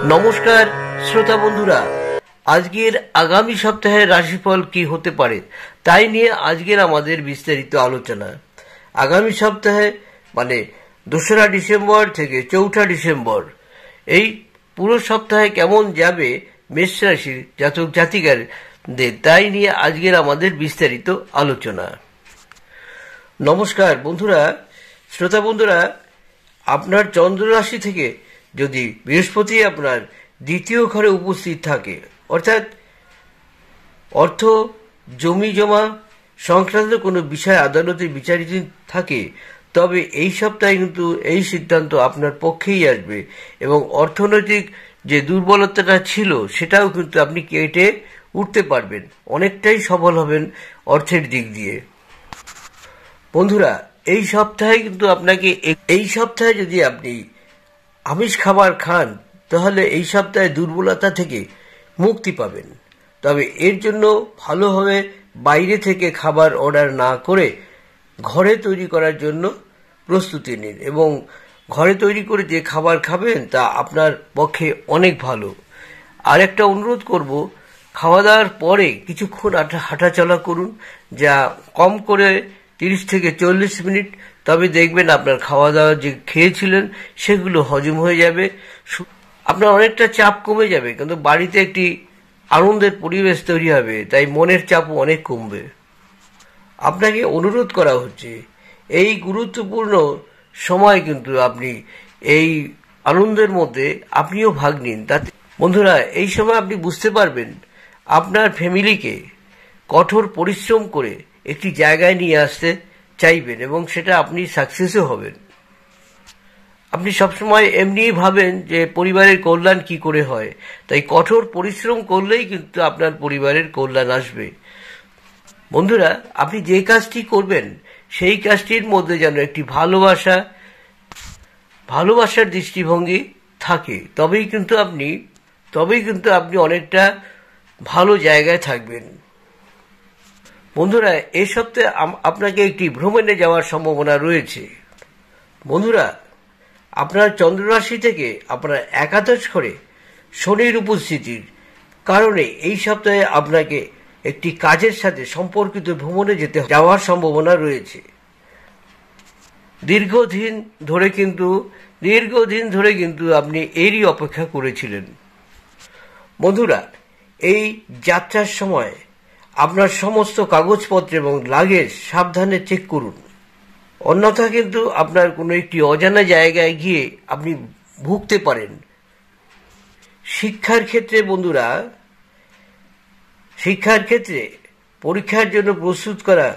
নমস্কার শ্রোতা বন্ধুরা, আজকের আগামী সপ্তাহের রাশিফল কি হতে পারে তাই নিয়ে আজকের আমাদের বিস্তারিত আলোচনা। আগামী সপ্তাহে মানে 2রা ডিসেম্বর থেকে 4ঠা ডিসেম্বর এই পুরো সপ্তাহে কেমন যাবে মেষ রাশির জাতক জাতিকাদের তাই নিয়ে আজকের আমাদের বিস্তারিত আলোচনা। নমস্কার বন্ধুরা, শ্রোতা বন্ধুরা, আপনার চন্দ্র রাশি থেকে যদি বৃহস্পতি আপনার দ্বিতীয় ঘরে উপস্থিত থাকে, অর্থাৎ অর্থ জমি জমা সংক্রান্ত কোনো বিষয় আদালতে বিচারাধীন থাকে, তবে এই সপ্তাহে কিন্তু এই সিদ্ধান্ত আপনার পক্ষেই আসবে এবং অর্থনৈতিক যে দুর্বলতাটা ছিল সেটাও কিন্তু আপনি কেটে উঠতে পারবেন, অনেকটাই সফল হবেন অর্থের দিক দিয়ে। বন্ধুরা, এই সপ্তাহে কিন্তু আপনাকে এই সপ্তাহে যদি আপনি আমিষ খাবার খান তাহলে এই সপ্তাহে দুর্বলতা থেকে মুক্তি পাবেন। তবে এর জন্য ভালোভাবে বাইরে থেকে খাবার অর্ডার না করে ঘরে তৈরি করার জন্য প্রস্তুতি নিন এবং ঘরে তৈরি করে যে খাবার খাবেন তা আপনার পক্ষে অনেক ভালো। আর একটা অনুরোধ করব, খাওয়া দাওয়ার পরে কিছুক্ষণ হাঁটাচলা করুন, যা কম করে 30 থেকে 40 মিনিট। তবে দেখবেন আপনার খাওয়া দাওয়া যে খেয়েছিলেন সেগুলো হজম হয়ে যাবে, আপনার অনেকটা চাপ কমে যাবে, কিন্তু বাড়িতে একটি আনন্দের পরিবেশ তৈরি হবে, তাই মনের চাপও অনেক কমবে। আপনাকে অনুরোধ করা হচ্ছে এই গুরুত্বপূর্ণ সময় কিন্তু আপনি এই আনন্দের মধ্যে আপনিও ভাগ নিন। তাতে বন্ধুরা, এই সময় আপনি বুঝতে পারবেন আপনার ফ্যামিলিকে কঠোর পরিশ্রম করে একটি জায়গায় নিয়ে আসতে চাইবেন এবং সেটা আপনি সাকসেসও হবেন। আপনি সবসময় এমনিই ভাবেন যে পরিবারের কল্যাণ কি করে হয়, তাই কঠোর পরিশ্রম করলেই কিন্তু আপনার পরিবারের কল্যাণ আসবে। বন্ধুরা, আপনি যে কাজটি করবেন সেই কাজটির মধ্যে যেন একটি ভালোবাসার দৃষ্টিভঙ্গি থাকে, তবেই কিন্তু আপনি অনেকটা ভালো জায়গায় থাকবেন। বন্ধুরা, এই সপ্তাহে আপনাকে একটি ভ্রমণে যাওয়ার সম্ভাবনা রয়েছে। বন্ধুরা, আপনার চন্দ্র রাশি থেকে আপনার একাদশ ঘরে শনির উপস্থিতির কারণে এই সপ্তাহে আপনাকে একটি কাজের সাথে সম্পর্কিত ভ্রমণে যাওয়ার সম্ভাবনা রয়েছে। দীর্ঘদিন ধরে কিন্তু আপনি এরই অপেক্ষা করেছিলেন। বন্ধুরা, এই যাত্রার সময় আপনার সমস্ত কাগজপত্র এবং লাগেজ সাবধানে চেক করুন, অন্যথা কিন্তু আপনার কোনো একটি অজানা জায়গায় গিয়ে আপনি ভুগতে পারেন। শিক্ষার ক্ষেত্রে পরীক্ষার জন্য প্রস্তুত করা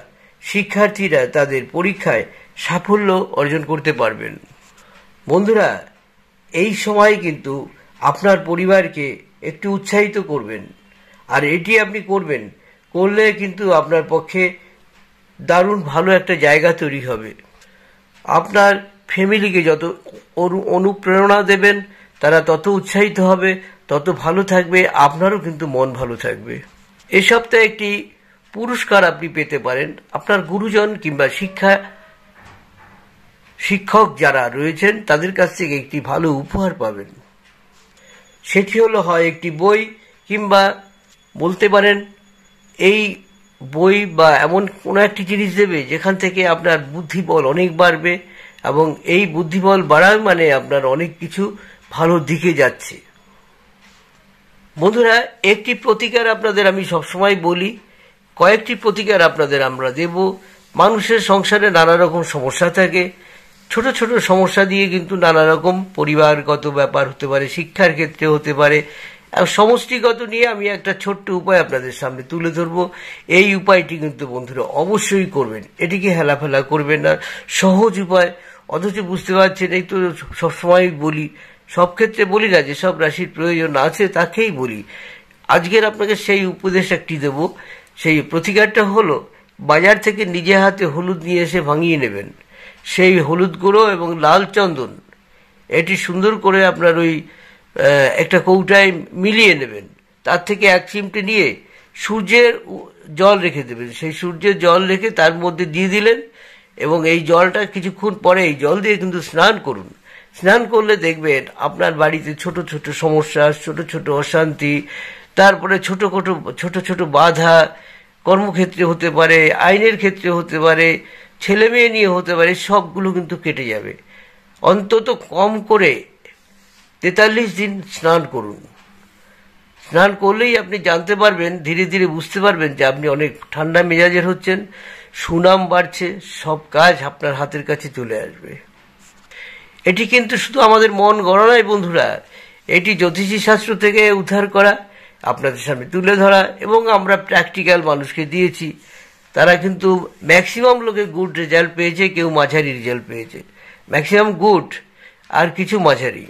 শিক্ষার্থীরা তাদের পরীক্ষায় সাফল্য অর্জন করতে পারবেন। বন্ধুরা, এই সময় কিন্তু আপনার পরিবারকে একটু উৎসাহিত করবেন, আর এটি আপনি করলে কিন্তু আপনার পক্ষে দারুণ ভালো একটা জায়গা তৈরি হবে। আপনার ফ্যামিলিকে যত অনুপ্রেরণা দেবেন তারা তত উৎসাহিত হবে, তত ভালো থাকবে, আপনারও কিন্তু মন ভালো থাকবে। এ সপ্তাহে একটি পুরস্কার আপনি পেতে পারেন। আপনার গুরুজন কিংবা শিক্ষক যারা রয়েছেন তাদের কাছ থেকে একটি ভালো উপহার পাবেন। সেটি হলো হয় একটি বই, কিংবা বলতে পারেন এই বই বা এমন কোনো একটি জিনিস দেবে যেখান থেকে আপনার বুদ্ধিবল অনেক বাড়বে, এবং এই বুদ্ধিবল বাড়ার মানে আপনার অনেক কিছু ভালো দিকে যাচ্ছে। বন্ধুরা, একটি প্রতিকার আপনাদের আমি সবসময় বলি, কয়েকটি প্রতিকার আপনাদের আমরা দেব। মানুষের সংসারে নানা রকম সমস্যা থাকে, ছোট ছোট সমস্যা দিয়ে কিন্তু নানা রকম পরিবারগত ব্যাপার হতে পারে, শিক্ষার ক্ষেত্রে হতে পারে, সমষ্টিগত নিয়ে আমি একটা ছোট্ট উপায় আপনাদের সামনে তুলে ধরবো। এই উপায়টি কিন্তু বন্ধুরা অবশ্যই করবেন, এটিকে হেলাফেলা করবেন না, সহজ উপায়, অথচ বুঝতে পারছেন। এই তো সবসময় বলি, সব ক্ষেত্রে বলি না, যেসব রাশির প্রয়োজন আছে তাকেই বলি। আজকের আপনাকে সেই উপদেশ একটি দেব। সেই প্রতিকারটা হলো, বাজার থেকে নিজে হাতে হলুদ নিয়ে এসে ভাঙিয়ে নেবেন। সেই হলুদ গুঁড়ো এবং লাল চন্দন এটি সুন্দর করে আপনার ওই একটা কৌটায় মিলিয়ে নেবেন। তার থেকে 1 চিমটে নিয়ে সূর্যের জল রেখে দেবেন। সেই সূর্যের জল রেখে তার মধ্যে দিয়ে দিলেন এবং এই জলটা কিছুক্ষণ পরে এই জল দিয়ে কিন্তু স্নান করুন। স্নান করলে দেখবেন আপনার বাড়িতে ছোট ছোট সমস্যা, ছোট ছোট অশান্তি, তারপরে ছোট ছোট বাধা কর্মক্ষেত্রে হতে পারে, আইনের ক্ষেত্রে হতে পারে, ছেলে মেয়ে নিয়ে হতে পারে, সবগুলো কিন্তু কেটে যাবে। অন্তত কম করে 43 দিন স্নান করুন। স্নান করলেই আপনি জানতে পারবেন, ধীরে ধীরে বুঝতে পারবেন যে আপনি অনেক ঠান্ডা মেজাজের হচ্ছেন, সুনাম বাড়ছে, সব কাজ আপনার হাতের কাছে চলে আসবে। এটি কিন্তু শুধু আমাদের মন গড়া নয় বন্ধুরা, এটি জ্যোতিষী শাস্ত্র থেকে উদ্ধার করা, আপনাদের সামনে তুলে ধরা, এবং আমরা প্র্যাকটিক্যাল মানুষকে দিয়েছি। তারা কিন্তু ম্যাক্সিমাম লোকে গুড রেজাল্ট পেয়েছে, কেউ মাঝারি রেজাল্ট পেয়েছে, ম্যাক্সিমাম গুড আর কিছু মাঝারি।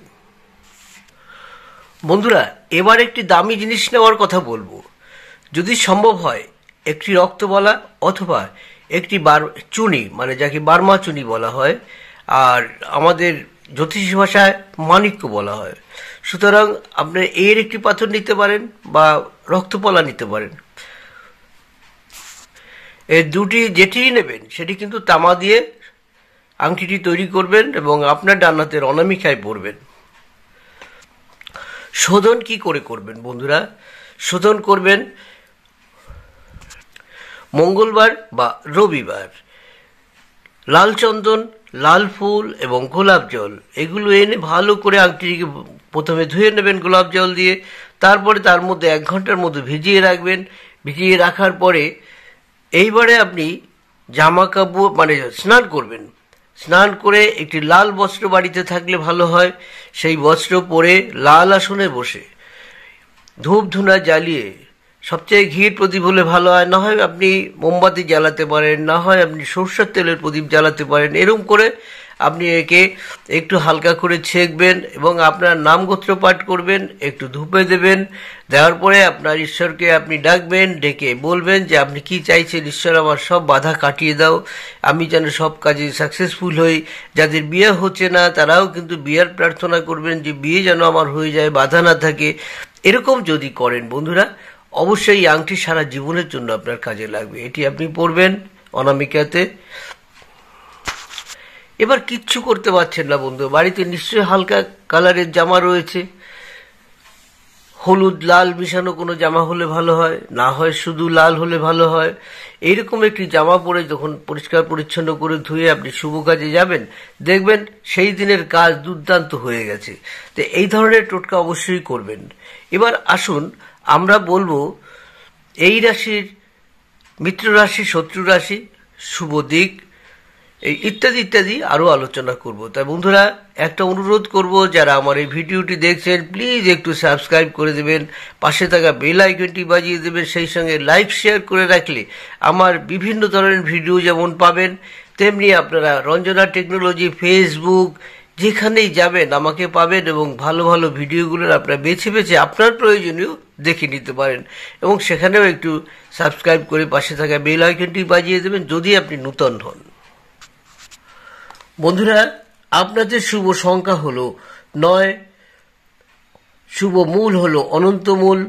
বন্ধুরা, এবার একটি দামি জিনিস নেওয়ার কথা বলবো। যদি সম্ভব হয় একটি রক্তবালা অথবা একটি চুনি, মানে যাকে বার্মা চুনি বলা হয়, আর আমাদের জ্যোতিষী ভাষায় মাণিক্য বলা হয়। সুতরাং আপনি এর একটি পাথর নিতে পারেন বা রক্তপলা নিতে পারেন। এই দুটি যেটিই নেবেন সেটি কিন্তু তামা দিয়ে আংটিটি তৈরি করবেন এবং আপনার ডান হাতের অনামিকায় পরবেন। শোধন কি করে করবেন বন্ধুরা? শোধন করবেন মঙ্গলবার বা রবিবার। লাল চন্দন, লাল ফুল এবং গোলাপ জল এগুলো এনে ভালো করে আংটিটিকে প্রথমে ধুয়ে নেবেন গোলাপ জল দিয়ে, তারপরে তার মধ্যে 1 ঘন্টার মতো ভিজিয়ে রাখবেন। ভিজিয়ে রাখার পরে এইবারে আপনি জামা কাপড় মানে স্নান করবেন। স্নান করে একটি লাল বস্ত্র বাড়িতে থাকলে ভালো হয়, সেই বস্ত্র পরে লাল আসনে বসে ধূপ ধুনা জ্বালিয়ে, সবচেয়ে ঘির প্রদীপ হলে ভালো হয়, না হয় আপনি মোমবাতি জ্বালাতে পারেন, না হয় আপনি সরষের তেলের প্রদীপ জ্বালাতে পারেন। এরকম করে আপনি একে একটু হালকা করে ছেঁকবেন এবং আপনার নাম গোত্র পাঠ করবেন, একটু ধূপে দেবেন। দেওয়ার পরে আপনার ঈশ্বরকে আপনি ডাকবেন, ডেকে বলবেন যে আপনি কি চাইছেন, ঈশ্বর আমার সব বাধা কাটিয়ে দাও, আমি যেন সব কাজে সাকসেসফুল হই। যাদের বিয়ে হচ্ছে না তারাও কিন্তু বিয়ের প্রার্থনা করবেন যে বিয়ে যেন আমার হয়ে যায়, বাধা না থাকে। এরকম যদি করেন বন্ধুরা, অবশ্যই এই আংটি সারা জীবনের জন্য আপনার কাজে লাগবে। এটি আপনি পরবেন অনামিকাতে। এবার কিচ্ছু করতে পারছেন না বন্ধু, বাড়িতে নিশ্চয়ই হালকা কালারের জামা রয়েছে, হলুদ লাল মিশানো কোনো জামা হলে ভালো হয়, না হয় শুধু লাল হলে ভালো হয়। এইরকম একটি জামা পরে যখন পরিষ্কার পরিচ্ছন্ন করে ধুয়ে আপনি শুভ কাজে যাবেন, দেখবেন সেই দিনের কাজ দুর্দান্ত হয়ে গেছে। তো এই ধরনের টোটকা অবশ্যই করবেন। এবার আসুন আমরা বলবো এই রাশির, মিত্র রাশি, শত্রু রাশি, শুভ দিক, এই ইত্যাদি ইত্যাদি আরও আলোচনা করব। তাই বন্ধুরা, একটা অনুরোধ করব, যারা আমার এই ভিডিওটি দেখছেন প্লিজ একটু সাবস্ক্রাইব করে দেবেন, পাশে থাকা বেল আইকনটি বাজিয়ে দেবেন, সেই সঙ্গে লাইক শেয়ার করে রাখলে আমার বিভিন্ন ধরনের ভিডিও যেমন পাবেন, তেমনি আপনারা রঞ্জনা টেকনোলজি ফেসবুক যেখানেই যাবেন আমাকে পাবেন এবং ভালো ভালো ভিডিওগুলোর আপনারা বেছে বেছে আপনার প্রয়োজনীয় দেখে নিতে পারেন এবং সেখানেও একটু সাবস্ক্রাইব করে পাশে থাকা বেল আইকনটি বাজিয়ে দেবেন যদি আপনি নূতন হন। বন্ধুরা, আপনাদের শুভ সংখ্যা হলো 9, শুভ মূল হলো অনন্ত মূল,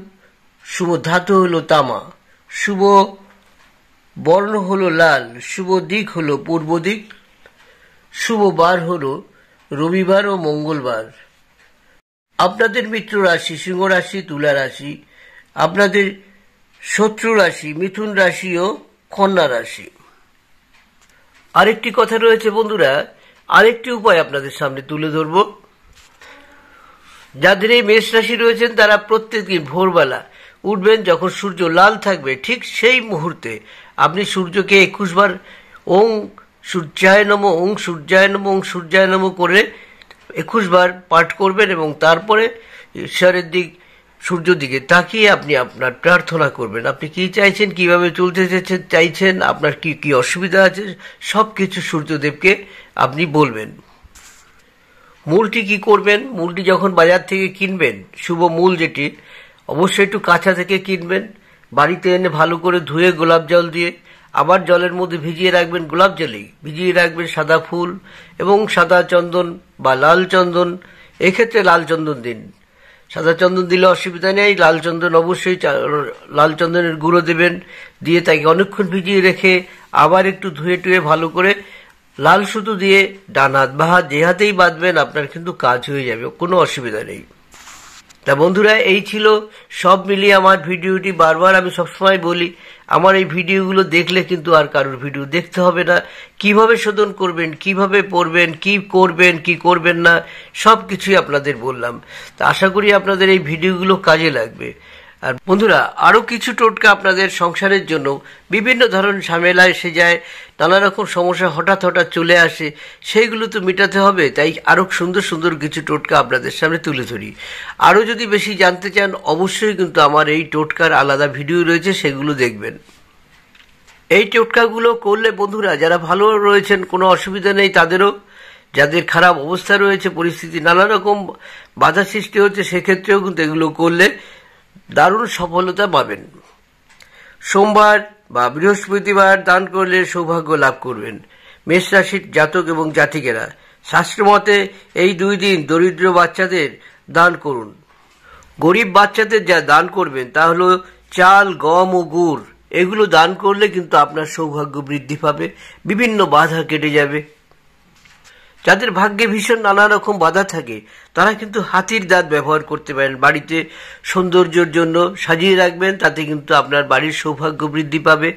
শুভ ধাতু হলো তামা, শুভ বর্ণ হলো লাল, শুভ দিক হলো পূর্ব দিক, শুভ বার হলো রবিবার ও মঙ্গলবার। আপনাদের মিত্র রাশি সিংহ রাশি, তুলা রাশি, আপনাদের শত্রু রাশি মিথুন রাশি ও কন্যা রাশি। আরেকটি কথা রয়েছে বন্ধুরা, আরেকটি উপায় আপনাদের সামনে তুলে ধরব। যাদের এই মেষ রাশি রয়েছেন তারা প্রত্যেকদিন ভোরবেলা উঠবেন, যখন সূর্য লাল থাকবে ঠিক সেই মুহূর্তে আপনি সূর্যকে 21 বার ওং সূর্যায় নমঃ, ওং সূর্যায় নমঃ, ওং সূর্যায় নমঃ করে 21 বার পাঠ করবেন এবং তারপরে ঈশ্বরের দিক, সূর্য দিকে তাকিয়ে আপনি আপনার প্রার্থনা করবেন। আপনি কি চাইছেন, কিভাবে চলতে চাইছেন, আপনার কি কি অসুবিধা আছে, সব কিছু সূর্যদেবকে আপনি বলবেন। মূলটি কি করবেন, মূলটি যখন বাজার থেকে কিনবেন, শুভ মূল যেটি, অবশ্যই একটু কাঁচা থেকে কিনবেন। বাড়িতে এনে ভালো করে ধুয়ে গোলাপ জল দিয়ে আবার জলের মধ্যে ভিজিয়ে রাখবেন, গোলাপ জলেই ভিজিয়ে রাখবেন সাদা ফুল এবং সাদা চন্দন বা লাল চন্দন। এক্ষেত্রে লাল চন্দন দিন, সাদা চন্দন দিলে অসুবিধা নেই। লাল চন্দন অবশ্যই, লাল চন্দনের গুঁড়ো দেবেন, দিয়ে তাকে অনেকক্ষণ ভিজিয়ে রেখে আবার একটু ধুয়ে টুয়ে ভালো করে লাল সুতো দিয়ে ডান হাত বা হাত যে হাতেই বাঁধবেন আপনার কিন্তু কাজ হয়ে যাবে, কোনো অসুবিধা নেই। তা বন্ধুরা, এই ছিল সব মিলিয়ে আমার ভিডিওটি। বারবার আমি সবসময় বলি, আমার এই ভিডিওগুলো দেখলে কিন্তু আর কারোর ভিডিও দেখতে হবে না। কিভাবে শোধন করবেন, কিভাবে পড়বেন, কি করবেন কি করবেন না, সব কিছুই আপনাদের বললাম। তা আশা করি আপনাদের এই ভিডিওগুলো কাজে লাগবে। আর বন্ধুরা, আরও কিছু টোটকা আপনাদের সংসারের জন্য বিভিন্ন ধরনের ঝামেলা এসে যায়, নানা রকম সমস্যা হঠাৎ হঠাৎ চলে আসে, সেইগুলো তো মেটাতে হবে। তাই আরও সুন্দর সুন্দর কিছু টোটকা আপনাদের সামনে তুলে ধরি। আরও যদি বেশি জানতে চান, অবশ্যই কিন্তু আমার এই টোটকার আলাদা ভিডিও রয়েছে, সেগুলো দেখবেন। এই টোটকাগুলো করলে বন্ধুরা, যারা ভালো রয়েছেন কোনো অসুবিধা নেই, তাদেরও, যাদের খারাপ অবস্থা রয়েছে, পরিস্থিতি নানা রকম বাধা সৃষ্টি হচ্ছে, সেক্ষেত্রেও কিন্তু এগুলো করলে দারুণ সফলতা পাবেন। সোমবার বা বৃহস্পতিবার দান করলে সৌভাগ্য লাভ করবেন। মেষ রাশির জাতক এবং জাতিকেরা, শাস্ত্রমতে এই 2 দিন দরিদ্র বাচ্চাদের দান করুন। গরিব বাচ্চাদের যা দান করবেন তা হলো চাল, গম ও গুড়। এগুলো দান করলে কিন্তু আপনার সৌভাগ্য বৃদ্ধি পাবে, বিভিন্ন বাধা কেটে যাবে। যাদের ভাগ্যে ভীষণ নানা রকম বাধা থাকে, তারা কিন্তু হাতির দাঁত ব্যবহার করতে পারেন। বাড়িতে সৌন্দর্যের জন্য সাজিয়ে রাখবেন, তাতে কিন্তু আপনার বাড়ির সৌভাগ্য বৃদ্ধি পাবে।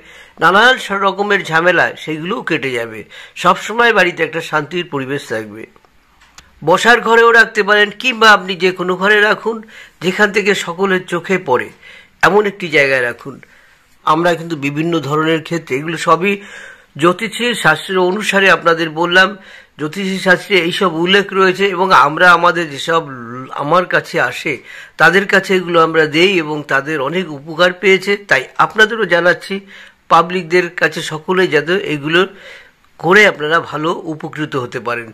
নানান রকমের ঝামেলা সেগুলোও কেটে যাবে। সবসময় বাড়িতে একটা শান্তির পরিবেশ থাকবে। বসার ঘরেও রাখতে পারেন, কিংবা আপনি যে কোনো ঘরে রাখুন যেখান থেকে সকলের চোখে পড়ে, এমন একটি জায়গায় রাখুন। আমরা কিন্তু বিভিন্ন ধরনের ক্ষেত্রে, এগুলো সবই জ্যোতিষী শাস্ত্রের অনুসারে আপনাদের বললাম। জ্যোতিষী শাস্ত্রে এইসব উল্লেখ রয়েছে, এবং আমরা আমাদের যেসব আমার কাছে আসে তাদের কাছে এগুলো আমরা দেই, এবং তাদের অনেক উপকার পেয়েছে। তাই আপনাদেরও জানাচ্ছি, পাবলিকদের কাছে সকলে যাতে এগুলো করে আপনারা ভালো উপকৃত হতে পারেন।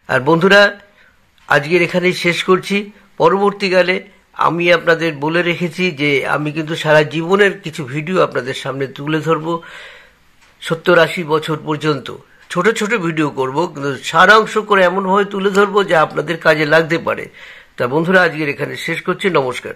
আর বন্ধুরা, আজকের এখানেই শেষ করছি। পরবর্তীকালে আমি আপনাদের বলে রেখেছি যে আমি কিন্তু সারা জীবনের কিছু ভিডিও আপনাদের সামনে তুলে ধরবো। 70-80 বছর পর্যন্ত ছোট ছোট ভিডিও করব, কিন্তু সারাংশ করে এমনভাবে তুলে ধরবো যা আপনাদের কাজে লাগতে পারে। তা বন্ধুরা, আজকের এখানে শেষ করছি। নমস্কার।